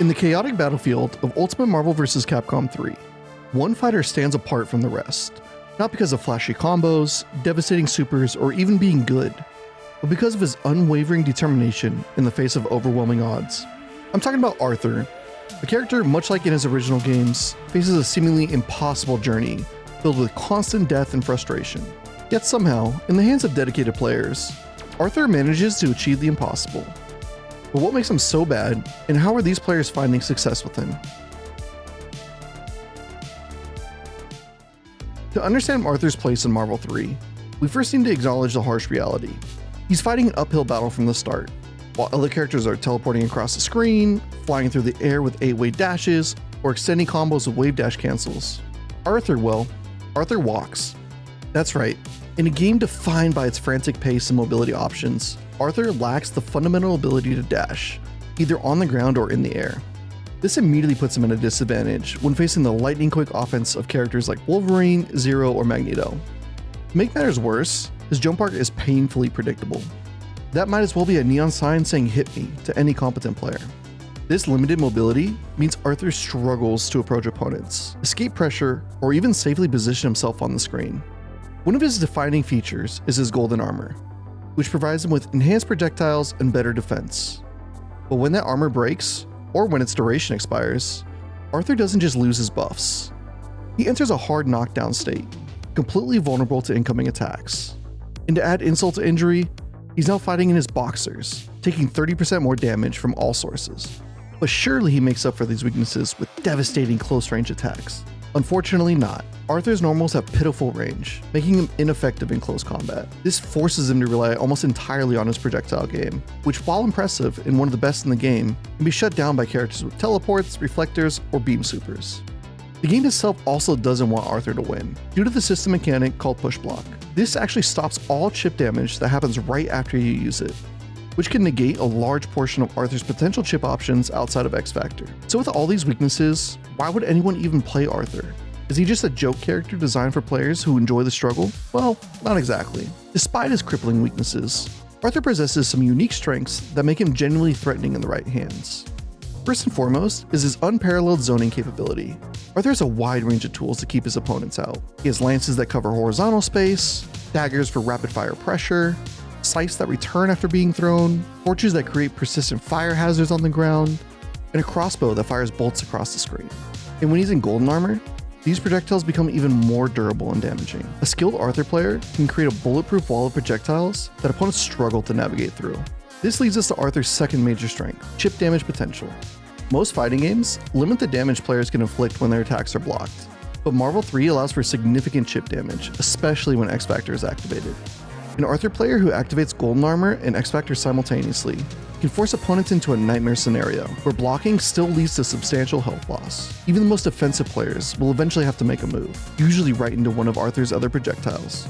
In the chaotic battlefield of Ultimate Marvel vs. Capcom 3, one fighter stands apart from the rest, not because of flashy combos, devastating supers, or even being good, but because of his unwavering determination in the face of overwhelming odds. I'm talking about Arthur. The character, much like in his original games, faces a seemingly impossible journey filled with constant death and frustration. Yet somehow, in the hands of dedicated players, Arthur manages to achieve the impossible. But what makes him so bad, and how are these players finding success with him? To understand Arthur's place in Marvel 3, we first need to acknowledge the harsh reality. He's fighting an uphill battle from the start, while other characters are teleporting across the screen, flying through the air with 8-way dashes, or extending combos with wave dash cancels. Arthur walks. That's right. In a game defined by its frantic pace and mobility options, Arthur lacks the fundamental ability to dash, either on the ground or in the air. This immediately puts him at a disadvantage when facing the lightning-quick offense of characters like Wolverine, Zero, or Magneto. To make matters worse, his jump arc is painfully predictable. That might as well be a neon sign saying "hit me" to any competent player. This limited mobility means Arthur struggles to approach opponents, escape pressure, or even safely position himself on the screen. One of his defining features is his golden armor, which provides him with enhanced projectiles and better defense. But when that armor breaks, or when its duration expires, Arthur doesn't just lose his buffs. He enters a hard knockdown state, completely vulnerable to incoming attacks. And to add insult to injury, he's now fighting in his boxers, taking 30% more damage from all sources. But surely he makes up for these weaknesses with devastating close-range attacks. Unfortunately not. Arthur's normals have pitiful range, making him ineffective in close combat. This forces him to rely almost entirely on his projectile game, which, while impressive and one of the best in the game, can be shut down by characters with teleports, reflectors, or beam supers. The game itself also doesn't want Arthur to win, due to the system mechanic called push block. This actually stops all chip damage that happens right after you use it, which can negate a large portion of Arthur's potential chip options outside of X Factor. So with all these weaknesses, why would anyone even play Arthur? Is he just a joke character designed for players who enjoy the struggle? Well, not exactly. Despite his crippling weaknesses, Arthur possesses some unique strengths that make him genuinely threatening in the right hands. First and foremost is his unparalleled zoning capability. Arthur has a wide range of tools to keep his opponents out. He has lances that cover horizontal space, daggers for rapid fire pressure, scythes that return after being thrown, torches that create persistent fire hazards on the ground, and a crossbow that fires bolts across the screen. And when he's in golden armor, these projectiles become even more durable and damaging. A skilled Arthur player can create a bulletproof wall of projectiles that opponents struggle to navigate through. This leads us to Arthur's second major strength, chip damage potential. Most fighting games limit the damage players can inflict when their attacks are blocked, but Marvel 3 allows for significant chip damage, especially when X Factor is activated. An Arthur player who activates golden armor and X Factor simultaneously can force opponents into a nightmare scenario where blocking still leads to substantial health loss. Even the most defensive players will eventually have to make a move, usually right into one of Arthur's other projectiles.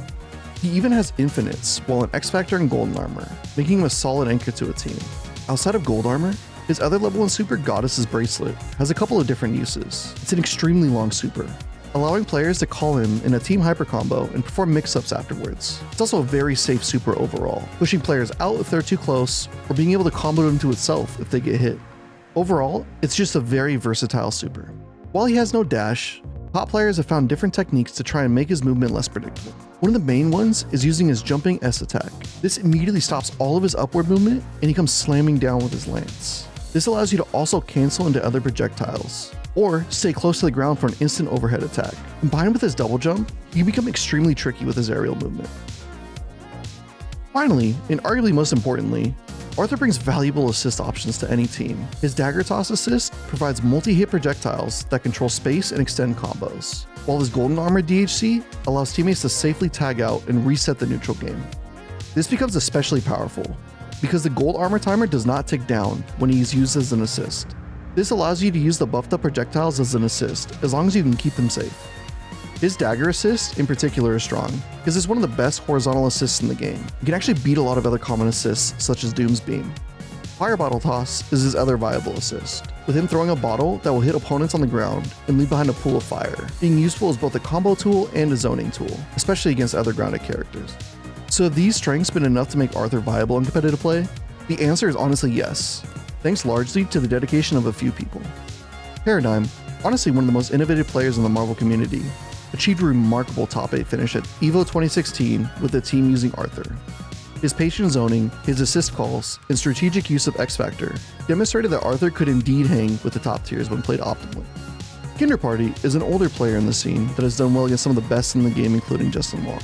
He even has infinites while in X Factor and golden armor, making him a solid anchor to a team. Outside of gold armor, his other level 1 super, Goddess's Bracelet, has a couple of different uses. It's an extremely long super, allowing players to call him in a team hyper combo and perform mix-ups afterwards. It's also a very safe super overall, pushing players out if they're too close, or being able to combo them to itself if they get hit. Overall, it's just a very versatile super. While he has no dash, top players have found different techniques to try and make his movement less predictable. One of the main ones is using his jumping S attack. This immediately stops all of his upward movement and he comes slamming down with his lance. This allows you to also cancel into other projectiles, or stay close to the ground for an instant overhead attack. Combined with his double jump, he can become extremely tricky with his aerial movement. Finally, and arguably most importantly, Arthur brings valuable assist options to any team. His dagger toss assist provides multi-hit projectiles that control space and extend combos, while his golden armor DHC allows teammates to safely tag out and reset the neutral game. This becomes especially powerful because the gold armor timer does not tick down when he is used as an assist. This allows you to use the buffed up projectiles as an assist, as long as you can keep them safe. His dagger assist in particular is strong, because it's one of the best horizontal assists in the game. You can actually beat a lot of other common assists, such as Doom's Beam. Fire Bottle Toss is his other viable assist, with him throwing a bottle that will hit opponents on the ground and leave behind a pool of fire, being useful as both a combo tool and a zoning tool, especially against other grounded characters. So have these strengths been enough to make Arthur viable in competitive play? The answer is honestly yes. thanks largely to the dedication of a few people. Paradigm, honestly one of the most innovative players in the Marvel community, achieved a remarkable top 8 finish at EVO 2016 with the team using Arthur. His patient zoning, his assist calls, and strategic use of X Factor demonstrated that Arthur could indeed hang with the top tiers when played optimally. Kinderparty is an older player in the scene that has done well against some of the best in the game, including Justin Wong.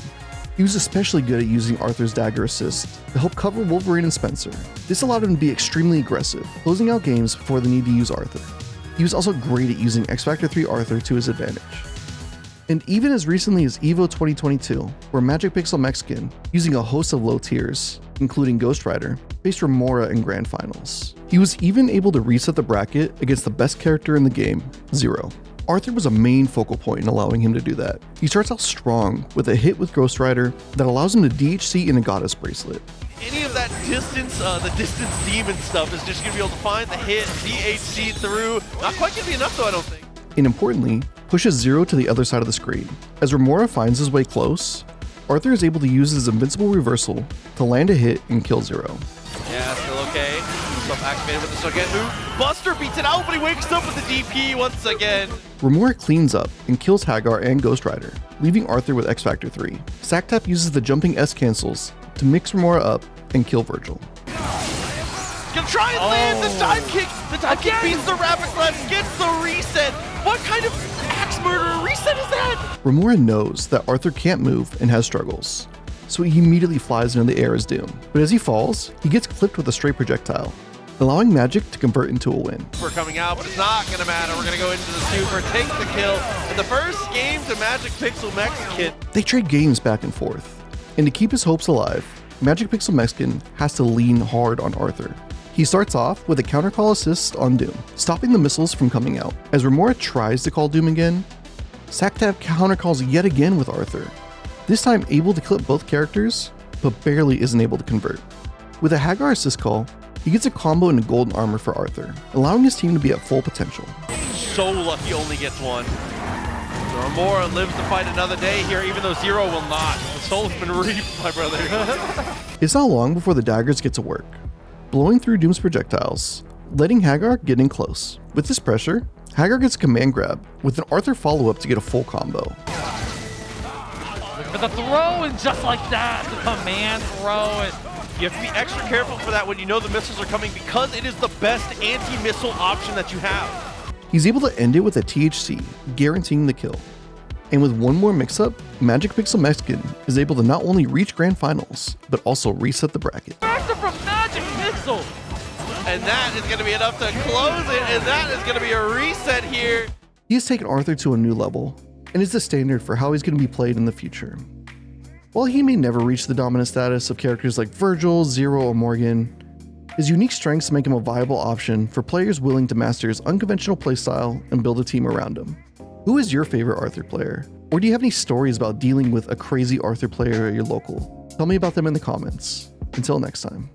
He was especially good at using Arthur's dagger assist to help cover Wolverine and Spencer. This allowed him to be extremely aggressive, closing out games before the need to use Arthur. He was also great at using X Factor 3 Arthur to his advantage. And even as recently as EVO 2022, where Magic Pixel Mexican, using a host of low tiers, including Ghost Rider, faced Remora in Grand Finals. He was even able to reset the bracket against the best character in the game, Zero. Arthur was a main focal point in allowing him to do that. He starts out strong with a hit with Ghost Rider that allows him to DHC in a Goddess Bracelet. Any of that distance, the distance demon stuff is just going to be able to find the hit, DHC through. Not quite going to be enough though, I don't think. And importantly, pushes Zero to the other side of the screen. As Remora finds his way close, Arthur is able to use his invincible reversal to land a hit and kill Zero. Yeah, still okay. Self-activated with the second move. Buster beats it out, but he wakes up with the DP once again. Remora cleans up and kills Hagar and Ghost Rider, leaving Arthur with X Factor 3. Sacktap uses the jumping S cancels to mix Remora up and kill Virgil. Gonna try and land the dive kick. The dive kick beats the rapid slash, gets the reset. What kind of axe murderer reset is that? Remora knows that Arthur can't move and has struggles, so he immediately flies into the air as Doom. But as he falls, he gets clipped with a straight projectile, allowing Magic to convert into a win. We're coming out, but it's not gonna matter. We're gonna go into the super, take the kill. And the first game to Magic Pixel Mexican. They trade games back and forth, and to keep his hopes alive, Magic Pixel Mexican has to lean hard on Arthur. He starts off with a countercall assist on Doom, stopping the missiles from coming out. As Remora tries to call Doom again, Sacktap countercalls yet again with Arthur, this time able to clip both characters, but barely isn't able to convert. With a Hagar assist call, he gets a combo into golden armor for Arthur, allowing his team to be at full potential. So lucky only gets one. Remora lives to fight another day here, even though Zero will not. The soul's been reaped, my brother. It's not long before the daggers get to work, blowing through Doom's projectiles, letting Hagar get in close. With this pressure, Hagar gets a command grab with an Arthur follow-up to get a full combo. Look for the throw, and just like that, the command throw. And you have to be extra careful for that when you know the missiles are coming, because it is the best anti-missile option that you have. He's able to end it with a THC, guaranteeing the kill. And with one more mix-up, Magic Pixel Mexican is able to not only reach Grand Finals, but also reset the bracket. Factor from Magic Pixel! And that is going to be enough to close it, and that is going to be a reset here. He has taken Arthur to a new level, and is the standard for how he's going to be played in the future. While he may never reach the dominant status of characters like Virgil, Zero, or Morgan, his unique strengths make him a viable option for players willing to master his unconventional playstyle and build a team around him. Who is your favorite Arthur player? Or do you have any stories about dealing with a crazy Arthur player at your local? Tell me about them in the comments. Until next time.